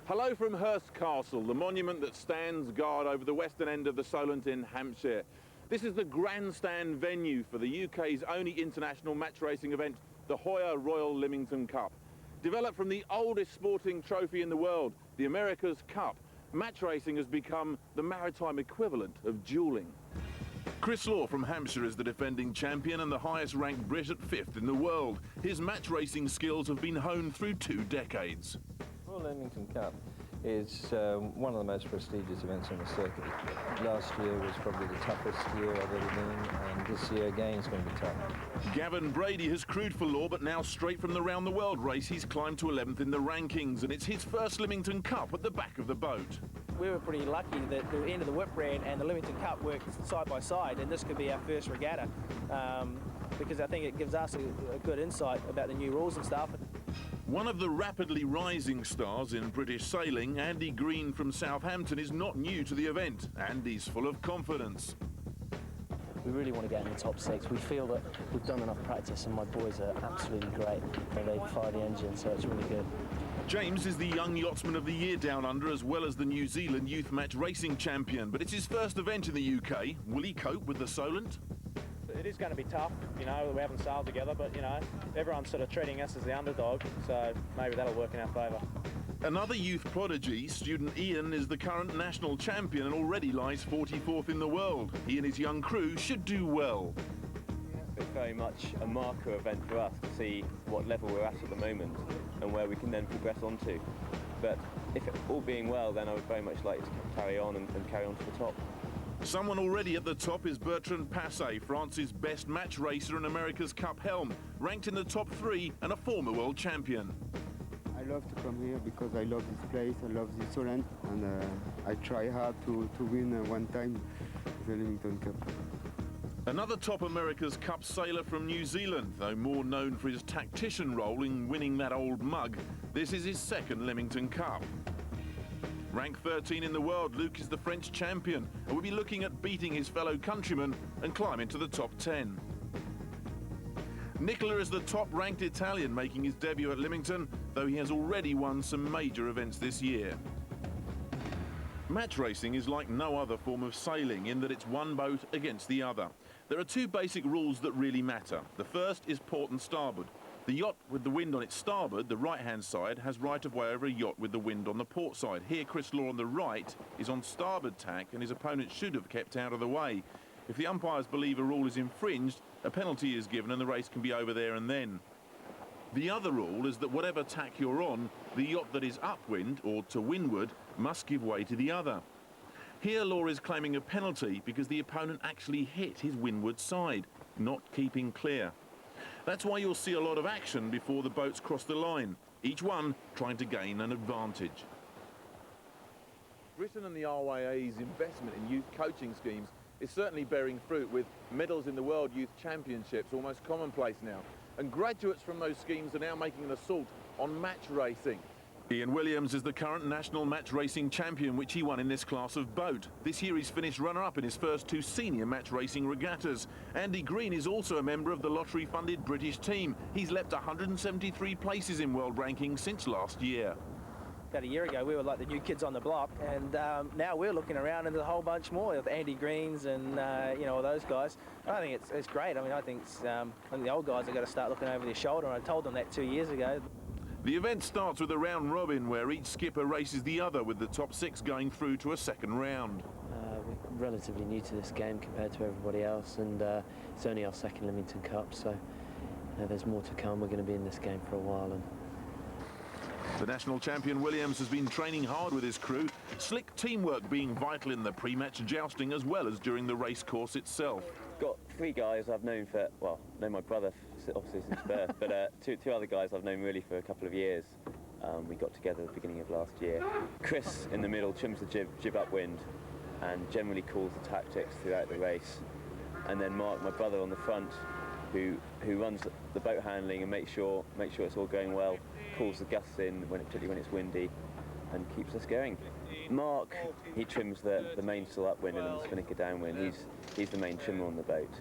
Hello from Hurst Castle, the monument that stands guard over the western end of the Solent in Hampshire. This is the grandstand venue for the UK's only international match racing event, the Hoya Royal Lymington Cup. Developed from the oldest sporting trophy in the world, the America's Cup, match racing has become the maritime equivalent of duelling. Chris Law from Hampshire is the defending champion and the highest ranked Brit at 5th in the world. His match racing skills have been honed through 2 decades. Royal Lymington Cup is one of the most prestigious events on the circuit. Last year was probably the toughest year I've ever been, and this year again is going to be tough. Gavin Brady has crewed for Law, but now straight from the Round the World race, he's climbed to 11th in the rankings, and it's his first Lymington Cup at the back of the boat. We were pretty lucky that the end of the Whip Brand and the Lymington Cup worked side by side, and this could be our first regatta, because I think it gives us a good insight about the new rules and stuff. One of the rapidly rising stars in British sailing, Andy Green from Southampton, is not new to the event. Andy's full of confidence. We really want to get in the top 6. We feel that we've done enough practice and my boys are absolutely great. They fire the engine, so it's really good. James is the Young Yachtsman of the Year down under, as well as the New Zealand Youth Match Racing Champion. But it's his first event in the UK. Will he cope with the Solent? It is going to be tough, you know, we haven't sailed together, but, you know, everyone's sort of treating us as the underdog, so maybe that'll work in our favour. Another youth prodigy, student Ian, is the current national champion and already lies 44th in the world. He and his young crew should do well. It's very much a marker event for us to see what level we're at the moment and where we can then progress on to. But if all being well, then I would very much like to carry on and carry on to the top. Someone already at the top is Bertrand Passay, France's best match racer and America's Cup helm, ranked in the top 3 and a former world champion. I love to come here because I love this place, I love this Solent, and I try hard to win one time the Lymington Cup. Another top America's Cup sailor from New Zealand, though more known for his tactician role in winning that old mug. This is his 2nd Lymington Cup. Ranked 13 in the world, Luke is the French champion and will be looking at beating his fellow countrymen and climbing to the top 10. Nicola is the top-ranked Italian, making his debut at Lymington, though he has already won some major events this year. Match racing is like no other form of sailing in that it's one boat against the other. There are 2 basic rules that really matter. The first is port and starboard. The yacht with the wind on its starboard, the right-hand side, has right-of-way over a yacht with the wind on the port side. Here, Chris Law on the right is on starboard tack, and his opponent should have kept out of the way. If the umpires believe a rule is infringed, a penalty is given and the race can be over there and then. The other rule is that whatever tack you're on, the yacht that is upwind, or to windward, must give way to the other. Here, Law is claiming a penalty because the opponent actually hit his windward side, not keeping clear. That's why you'll see a lot of action before the boats cross the line, each one trying to gain an advantage. Britain and the RYA's investment in youth coaching schemes is certainly bearing fruit, with medals in the World Youth Championships almost commonplace now. And graduates from those schemes are now making an assault on match racing. Ian Williams is the current national match racing champion, which he won in this class of boat. This year he's finished runner-up in his first 2 senior match racing regattas. Andy Green is also a member of the lottery-funded British team. He's leapt 173 places in world rankings since last year. About a year ago, we were like the new kids on the block, and now we're looking around and there's a whole bunch more of Andy Greens and you know, all those guys. I think it's great. I mean, I think the old guys have got to start looking over their shoulder, and I told them that 2 years ago. The event starts with a round robin where each skipper races the other, with the top 6 going through to a second round. We're relatively new to this game compared to everybody else, and it's only our 2nd Lymington Cup, so there's more to come. We're going to be in this game for a while. The national champion Williams has been training hard with his crew, slick teamwork being vital in the pre-match jousting as well as during the race course itself. Got 3 guys I've known for, well, known my brother obviously since birth, but two other guys I've known really for a couple of years. We got together at the beginning of last year. Chris in the middle trims the jib upwind and generally calls the tactics throughout the race. And then Mark, my brother, on the front, who runs the boat handling and makes sure it's all going well, calls the gusts in, particularly when it's windy, and keeps us going. Mark, he trims the mainsail upwind and the spinnaker downwind. He's the main trimmer on the boat,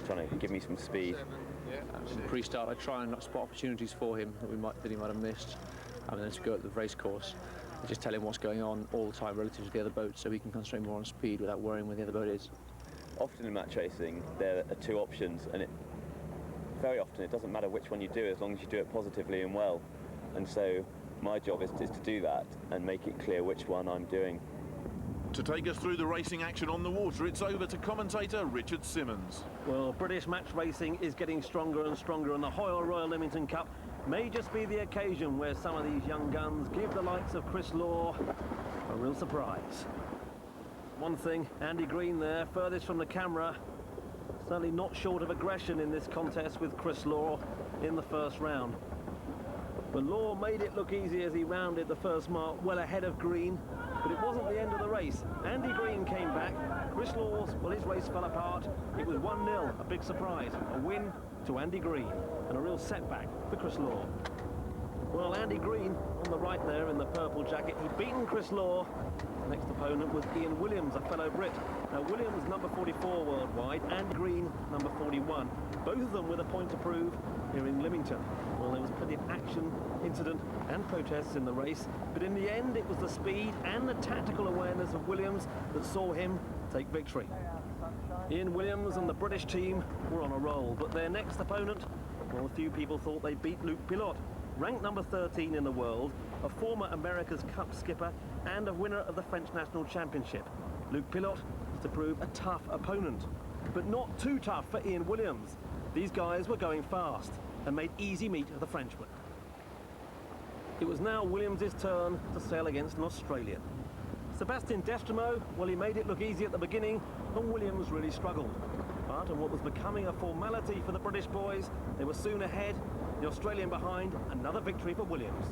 trying to give me some speed. Pre-start, I try and spot opportunities for him that he might have missed, and then to go at the race course. just tell him what's going on all the time relative to the other boat, so he can concentrate more on speed without worrying where the other boat is. Often in match racing, there are two options, and very often it doesn't matter which one you do as long as you do it positively and well. And so my job is to do that and make it clear which one I'm doing. To take us through the racing action on the water, it's over to commentator Richard Simmons. Well, British match racing is getting stronger and stronger, and the Hoya Royal Lymington Cup may just be the occasion where some of these young guns give the likes of Chris Law a real surprise. One thing, Andy Green there, furthest from the camera, certainly not short of aggression in this contest with Chris Law in the first round. But Law made it look easy as he rounded the first mark well ahead of Green, but it wasn't the end of the race. Andy Green came back. Chris Law's, well, his race fell apart. It was 1-0, a big surprise. A win to Andy Green, and a real setback for Chris Law. Well, Andy Green on the right there in the purple jacket, he'd beaten Chris Law. The next opponent was Ian Williams, a fellow Brit. Now, Williams number 44 worldwide, and Green number 41. Both of them with a point to prove here in Lymington. Well, there was plenty of action, incident and protests in the race, but in the end it was the speed and the tactical awareness of Williams that saw him take victory. Ian Williams and the British team were on a roll, but their next opponent, well, a few people thought they beat Luc Pilote, ranked number 13 in the world, a former America's Cup skipper and a winner of the French National Championship. Luc Pilote was to prove a tough opponent, but not too tough for Ian Williams. These guys were going fast and made easy meat of the Frenchman. It was now Williams' turn to sail against an Australian. Sébastien Destremo, well, he made it look easy at the beginning, and Williams really struggled. But in what was becoming a formality for the British boys, they were soon ahead, the Australian behind, another victory for Williams.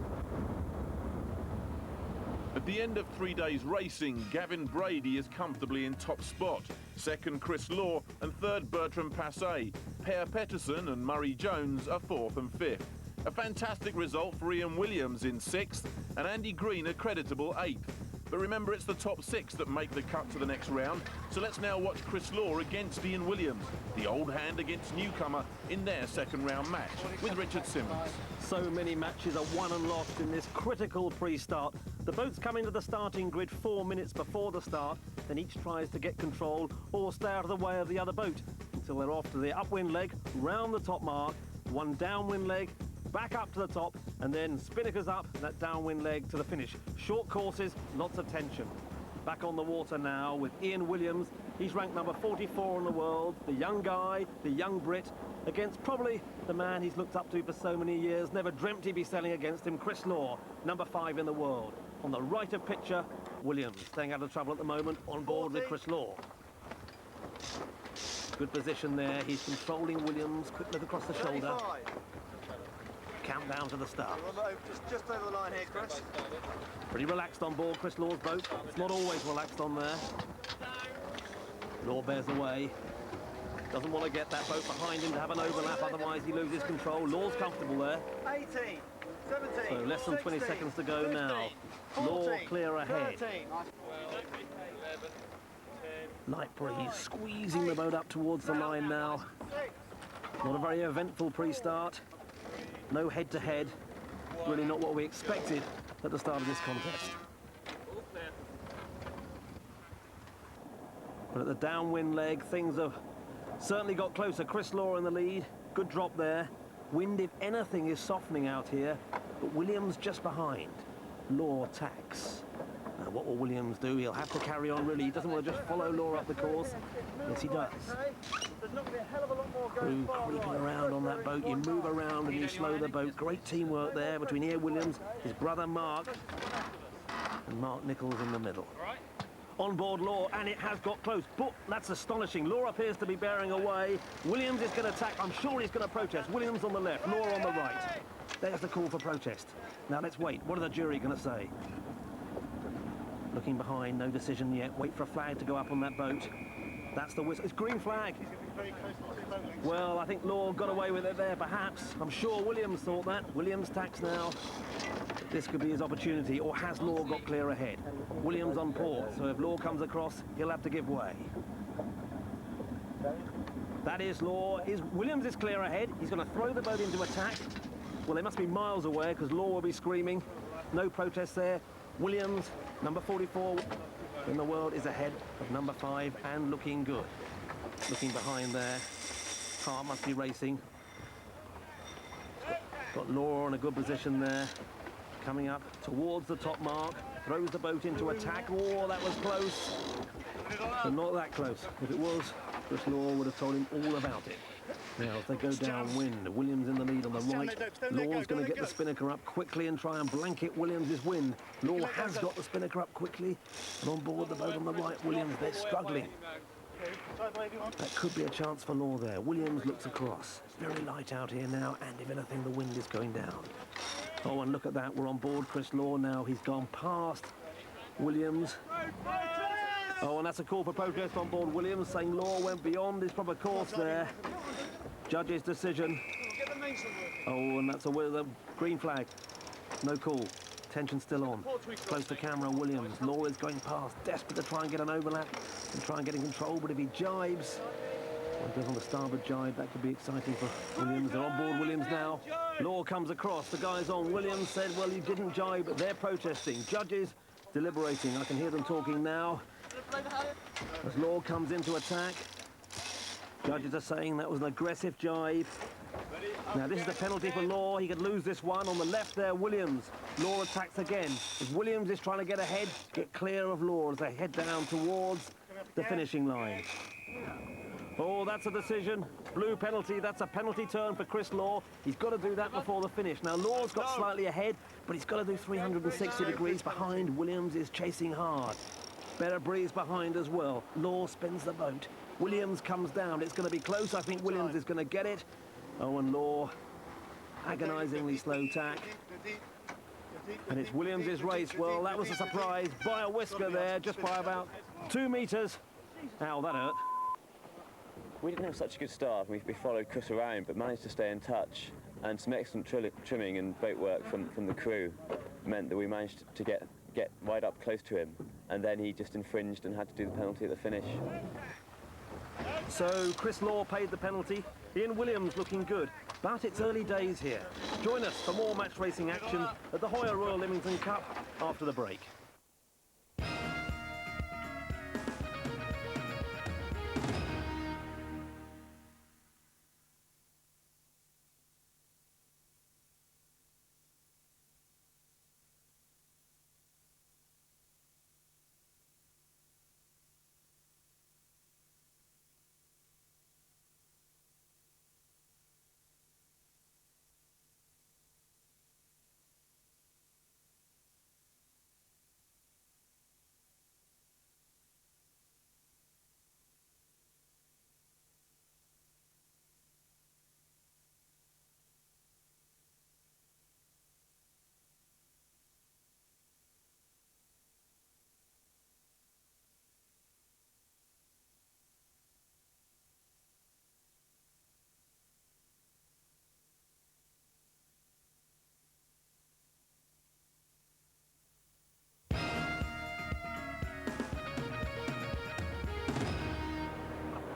At the end of 3 days racing, Gavin Brady is comfortably in top spot. Second, Chris Law, and third, Bertrand Passet. Per Pettersson and Murray Jones are fourth and fifth. A fantastic result for Ian Williams in sixth, and Andy Green a creditable eighth. But remember, it's the top six that make the cut to the next round. So let's now watch Chris Law against Ian Williams, the old hand against newcomer in their second round match with Richard Simmons. So many matches are won and lost in this critical pre-start. The boats come into the starting grid 4 minutes before the start, then each tries to get control or stay out of the way of the other boat until they're off to the upwind leg, round the top mark, one downwind leg, back up to the top, and then spinnakers up that downwind leg to the finish. Short courses, lots of tension. Back on the water now with Ian Williams. He's ranked number 44 in the world, the young guy, the young Brit, against probably the man he's looked up to for so many years. Never dreamt he'd be sailing against him, Chris Law, number 5 in the world. On the right of picture, Williams, staying out of trouble at the moment, on board with Chris Law. Good position there, he's controlling Williams, quick look across the shoulder. Countdown to the start. Just over the line here, Chris. Pretty relaxed on board Chris Law's boat. It's not always relaxed on there. Law bears away. Doesn't want to get that boat behind him to have an overlap, otherwise he loses control. Law's comfortable there. 18, 17, So less than 20 16, seconds to go 15, now. 14, Law clear ahead. 13. Light breeze squeezing the boat up towards the line now. Not a very eventful pre-start. No head-to-head. Really not what we expected at the start of this contest. But at the downwind leg, things have certainly got closer. Chris Law in the lead. Good drop there. Wind, if anything, is softening out here, but Williams just behind. Law tacks. Now, what will Williams do? He'll have to carry on, really. He doesn't want to just follow Law up the course. Yes, he does. Crew creeping around on that boat. You move around and you slow the boat. Great teamwork there between Ian Williams, his brother Mark, and Mark Nichols in the middle. On board Law, and it has got close. But that's astonishing. Law appears to be bearing away. Williams is going to attack. I'm sure he's going to protest. Williams on the left, Law on the right. There's the call for protest. Now let's wait. What are the jury going to say? Looking behind, no decision yet. Wait for a flag to go up on that boat. That's the whistle. It's green flag. Well, I think Law got away with it there, perhaps. I'm sure Williams thought that. Williams tacks now. This could be his opportunity, or has Law got clear ahead? Williams on port, so if Law comes across, he'll have to give way. That is Law. Williams is clear ahead. He's going to throw the boat into attack. Well, they must be miles away, because Law will be screaming. No protest there. Williams, number 44 in the world, is ahead of number 5 and looking good. Looking behind there, car must be racing. Got Law in a good position there. Coming up towards the top mark, throws the boat into attack. Oh, that was close. But not that close. If it was, Chris Law would have told him all about it. Now, if they go downwind, Williams in the lead on the right. Law's going to get the spinnaker up quickly and try and blanket Williams' wind. Law has got the spinnaker up quickly, and on board the boat on the right, Williams, they're struggling. That could be a chance for Law there. Williams looks across. Very light out here now, and if anything, the wind is going down. Oh, and look at that. We're on board Chris Law now. He's gone past Williams. Oh, and that's a call for protest on board Williams, saying Law went beyond his proper course there. Judge's decision. Oh, and that's a green flag. No call. Tension still on. Close to camera, Williams. Law is going past, desperate to try and get an overlap and try and get in control, but if he jibes, well, goes on the starboard jibe, that could be exciting for Williams. They're on board Williams now. Law comes across. The guys on Williams said, well, you didn't jibe, but they're protesting. Judges deliberating. I can hear them talking now. As Law comes into attack, judges are saying that was an aggressive jibe. Now, this is the penalty for Law. He could lose this one. On the left there, Williams. Law attacks again. As Williams is trying to get ahead, get clear of Law as they head down towards the finishing line. Oh, that's a decision. Blue penalty. That's a penalty turn for Chris Law. He's got to do that before the finish. Now, Law's got slightly ahead, but he's got to do 360 degrees behind. Williams is chasing hard. Better breeze behind as well. Law spins the boat. Williams comes down. It's going to be close. I think Williams is going to get it. Oh, and Law, agonisingly slow tack. And it's Williams' race. Well, that was a surprise by a whisker there, just by about 2 metres. Ow, that hurt. We didn't have such a good start. We followed Chris around, but managed to stay in touch. And some excellent trimming and boat work from the crew meant that we managed to get right up close to him. And then he just infringed and had to do the penalty at the finish. So Chris Law paid the penalty. Ian Williams looking good, but it's early days here. Join us for more match racing action at the Hoya Royal Lymington Cup after the break.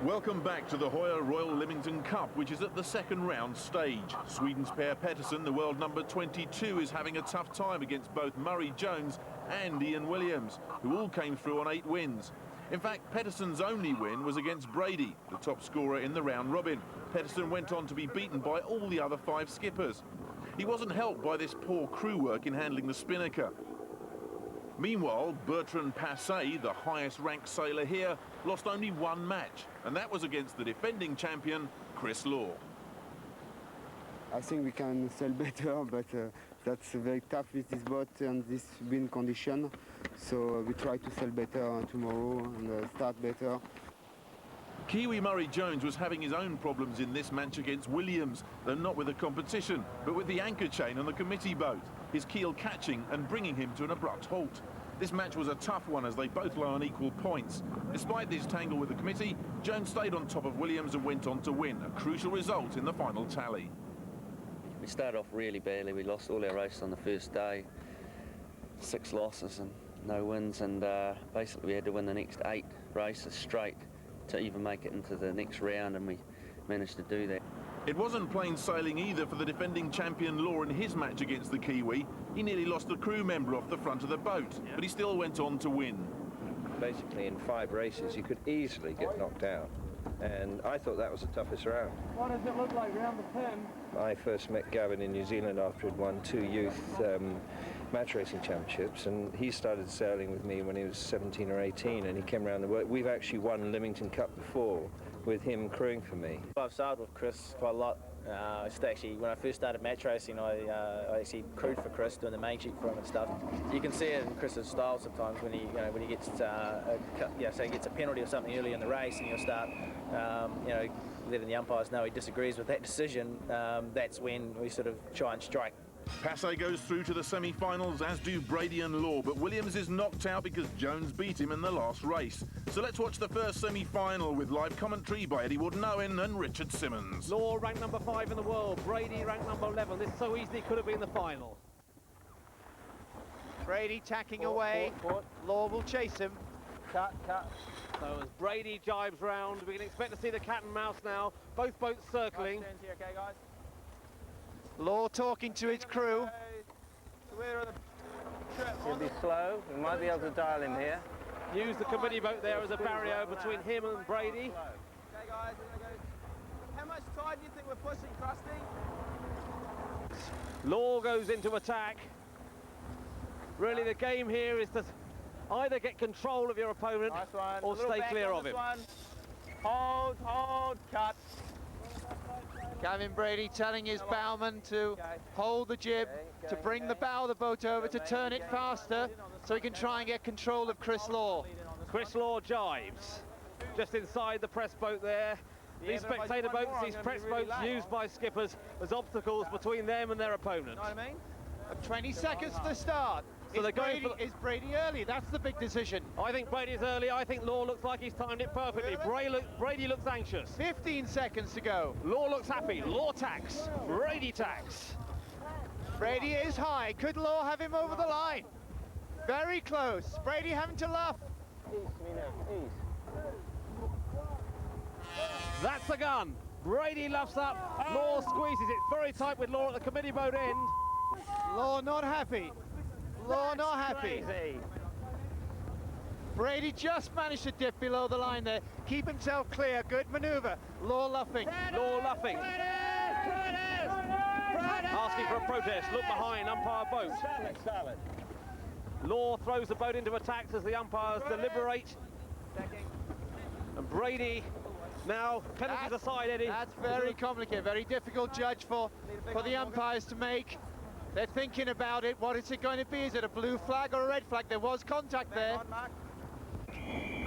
Welcome back to the Hoya Royal Lymington Cup, which is at the second round stage. Sweden's Per Pettersson, the world number 22, is having a tough time against both Murray Jones and Ian Williams, who all came through on 8 wins. In fact, Pettersson's only win was against Brady, the top scorer in the round robin. Pettersson went on to be beaten by all the other 5 skippers. He wasn't helped by this poor crew work in handling the spinnaker. Meanwhile, Bertrand Passet, the highest-ranked sailor here, lost only 1 match, and that was against the defending champion, Chris Law. I think we can sail better, but that's very tough with this boat and this wind condition. So we try to sail better tomorrow and start better. Kiwi Murray Jones was having his own problems in this match against Williams, though not with the competition, but with the anchor chain on the committee boat, his keel catching and bringing him to an abrupt halt. This match was a tough one as they both lay on equal points. Despite this tangle with the committee, Jones stayed on top of Williams and went on to win, a crucial result in the final tally. We started off really badly. We lost all our races on the first day, 6 losses and no wins, and basically we had to win the next 8 races straight to even make it into the next round, and we managed to do that. It wasn't plain sailing either for the defending champion Law in his match against the Kiwi. He nearly lost a crew member off the front of the boat, but he still went on to win. Basically, in 5 races, you could easily get knocked out. And I thought that was the toughest round. What does it look like round the pin? I first met Gavin in New Zealand after he'd won 2 youth match racing championships, and he started sailing with me when he was 17 or 18, and he came around the world. We've actually won Lymington Cup before with him crewing for me. I've sailed with Chris quite a lot. Actually, when I first started match racing, I actually crewed for Chris, doing the main sheet for him and stuff. You can see it in Chris's style sometimes when he gets say he gets a penalty or something early in the race, and he'll start letting the umpires know he disagrees with that decision. That's when we sort of try and strike. Passe goes through to the semi-finals, as do Brady and Law, but Williams is knocked out because Jones beat him in the last race. So let's watch the first semi-final with live commentary by Eddie Wood-Owen and Richard Simmons. Law ranked number 5 in the world, Brady ranked number 11. This so easily could have been the final. Brady tacking away. Law will chase him. Cut. So as Brady jibes round, we can expect to see the cat and mouse now. Both boats circling. Okay, guys. Law talking to his crew. He'll be slow. We might be able to dial him here. Use the committee boat there as a barrier between him and Brady. Okay, guys. How much tide do you think we're pushing, Krusty? Law goes into attack. Really, the game here is to either get control of your opponent or stay clear of him. Hold, cut. Gavin Brady telling his bowman to hold the jib, to bring the bow of the boat over, to turn it faster, so he can try and get control of Chris Law. Chris Law jives just inside the press boat there. These spectator boats, these press boats used by skippers as obstacles between them and their opponent. You know what I mean? 20 seconds to start. So they're going for is Brady early? That's the big decision. I think Brady's early. I think Law looks like he's timed it perfectly. Brady looks anxious. 15 seconds to go. Law looks happy. Law tacks. Brady tacks. Brady is high. Could Law have him over the line? Very close. Brady having to luff. That's the gun. Brady luffs up. Law squeezes it very tight with Law at the committee boat end. Law not happy. Law not happy. Crazy. Brady just managed to dip below the line there. Keep himself clear. Good maneuver. Law luffing. Law luffing. Asking for a protest. Look behind umpire boat. Law throws the boat into attacks as the umpires deliberate. And Brady now penalties aside, Eddie. That's very complicated. Very difficult judge for the umpires to make. They're thinking about it. What is it going to be? Is it a blue flag or a red flag? There was contact there.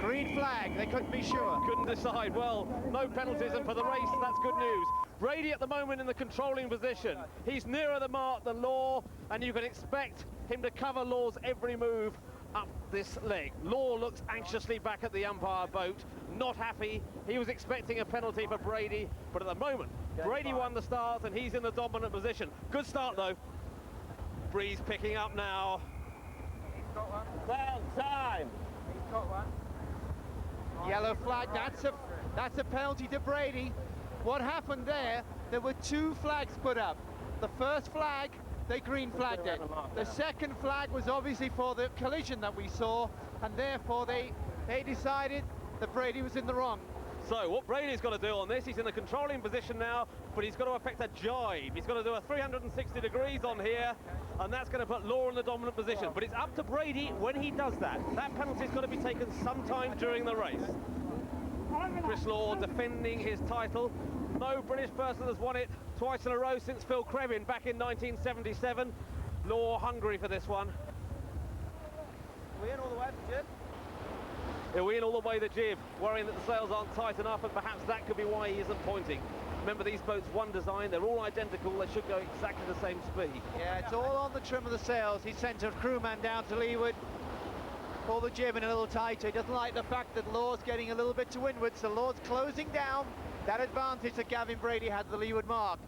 Green flag. They couldn't be sure. Couldn't decide. Well, no penalties, and for the race, that's good news. Brady at the moment in the controlling position. He's nearer the mark than Law, and you can expect him to cover Law's every move up this leg. Law looks anxiously back at the umpire boat, not happy. He was expecting a penalty for Brady, but at the moment, Brady won the start, and he's in the dominant position. Good start, though. Breeze picking up now. Well, time. He's got one. Yellow flag. That's a penalty to Brady. What happened there? There were 2 flags put up. The first flag, they green flagged it. The second flag was obviously for the collision that we saw, and therefore they decided that Brady was in the wrong. So what Brady's got to do on this, he's in a controlling position now, but he's got to affect a jibe. He's got to do a 360 degrees on here, and that's going to put Law in the dominant position. But it's up to Brady when he does that. That penalty's got to be taken sometime during the race. Chris Law defending his title. No British person has won it twice in a row since Phil Crevin back in 1977. Law hungry for this one. We in all the way for Jib? He'll win all the way the jib, worrying that the sails aren't tight enough, and perhaps that could be why he isn't pointing. Remember, these boats, one design, they're all identical, they should go exactly the same speed. Yeah, it's all on the trim of the sails. He sent a crewman down to leeward, pull the jib in a little tighter. He doesn't like the fact that Law's getting a little bit to windward, so Law's closing down that advantage that Gavin Brady had the leeward mark.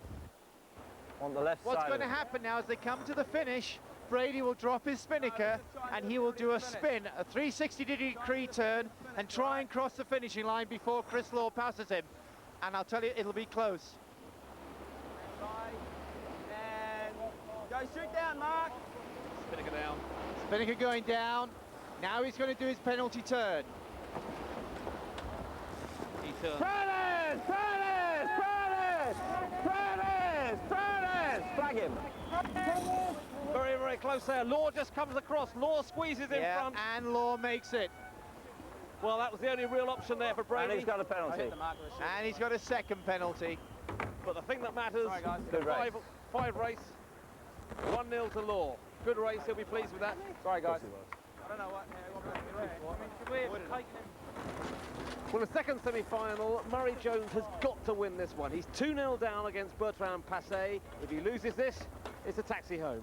On the left side. What's going to happen now as they come to the finish, Brady will drop his spinnaker and he will do a spin, a 360-degree turn, and try and cross the finishing line before Chris Law passes him. And I'll tell you, it'll be close. And go straight down, Mark. Spinnaker down. Spinnaker going down. Now he's going to do his penalty turn. He turns. Prentice! Prentice! Prentice! Prentice! Prentice! Flag him. Very, very close there. Law just comes across. Law squeezes in front. And Law makes it. Well, that was the only real option there for Brady. And he's got a penalty. And he's got a second penalty. But the thing that matters, Sorry, guys. the Good race. five race, 1-0 to Law. Good race, he'll be pleased with that. Sorry, guys. I don't know what. Well, the second semi-final, Murray Jones has got to win this one. He's 2-0 down against Bertrand Passé. If he loses this, it's a taxi home.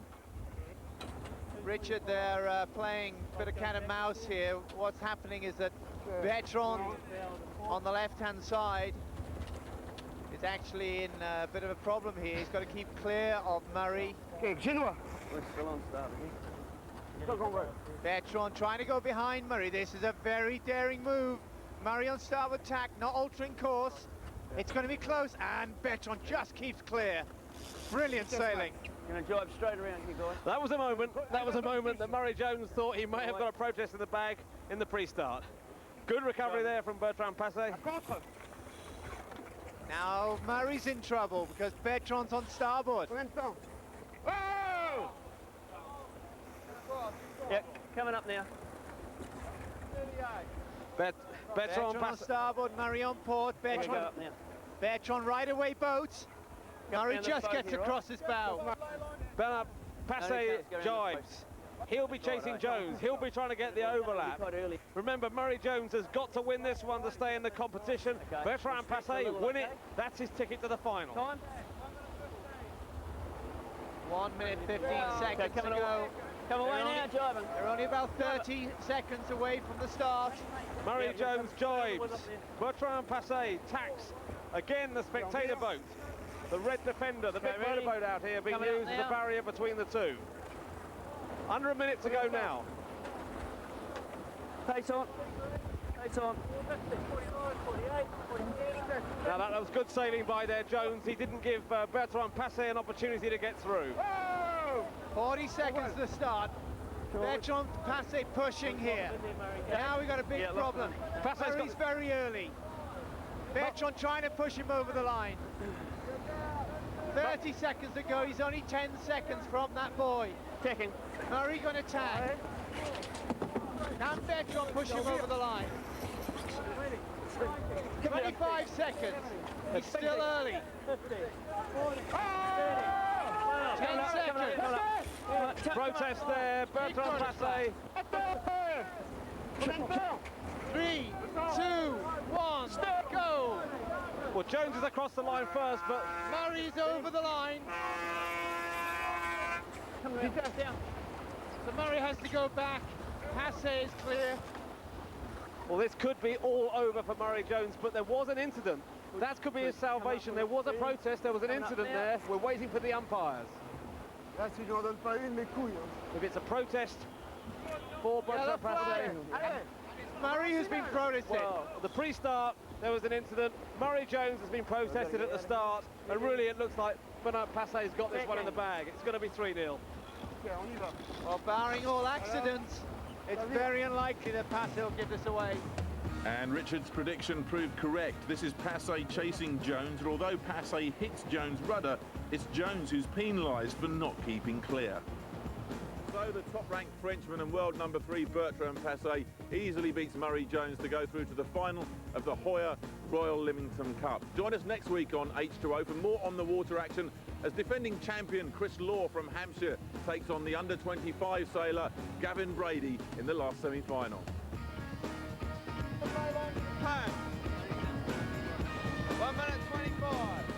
Richard, they're playing a bit of cat and mouse here. What's happening is that Bertrand on the left-hand side is actually in a bit of a problem here. He's got to keep clear of Murray. We're still on start, Bertrand trying to go behind Murray. This is a very daring move. Murray on starboard tack, not altering course. It's going to be close, and Bertrand just keeps clear. Brilliant sailing. You're going to drive straight around, you guys. That was a moment that Murray Jones thought he may have got a protest in the bag in the pre-start. Good recovery there from Bertrand Passé. Now Murray's in trouble because Bertrand's on starboard. Whoa! Yep, coming up now. Bertrand on starboard, Murray on port. Bertrand right away boat. Murray just gets across his bow. Passé jives. He'll be chasing Jones. He'll be trying to get the overlap. Remember, Murray Jones has got to win this one to stay in the competition. Bertrand Passé win it. That's his ticket to the final. 1 minute 15 seconds to go. Come away now, driving. They're only about 30 seconds away from the start. Murray Jones jives. Bertrand Passé tacks. Again, the spectator boat. The red defender, the big motorboat out here being used as a barrier between the two. Under a minute to go now. Pace on. Pace on. Now that was good sailing by there, Jones. He didn't give Bertrand Passé an opportunity to get through. 40 seconds to start. Bertrand Passé pushing here. Now we've got a big problem. Murray's very early. Bertrand trying to push him over the line. 30 seconds to go. He's only 10 seconds from that boy. Checking. Murray going to tag. Can Bertrand push him over the line? 25 seconds. He's still early. 10 seconds. Protest there, Bertrand Passé. 3, 2, 1, go! Well, Jones is across the line first, but Murray's over the line. So Murray has to go back. Passé is clear. well, this could be all over for Murray Jones, but there was an incident. That could be his salvation. There was a protest, there was an incident there. We're waiting for the umpires. If it's a protest for Bertrand Passé. Murray has been protested. Well, the pre-start, there was an incident. Murray Jones has been protested at the start, and really it looks like Bertrand Passé's got this one in the bag. It's going to be 3-0. Well, barring all accidents, it's very unlikely that Passé will give this away. And Richard's prediction proved correct. This is Passé chasing Jones, and although Passé hits Jones' rudder, it's Jones who's penalised for not keeping clear. So the top-ranked Frenchman and world number 3 Bertrand Passé easily beats Murray Jones to go through to the final of the Hoya Royal Lymington Cup. Join us next week on H2O for more on the water action as defending champion Chris Law from Hampshire takes on the under-25 sailor Gavin Brady in the last semi-final. 1 minute 25.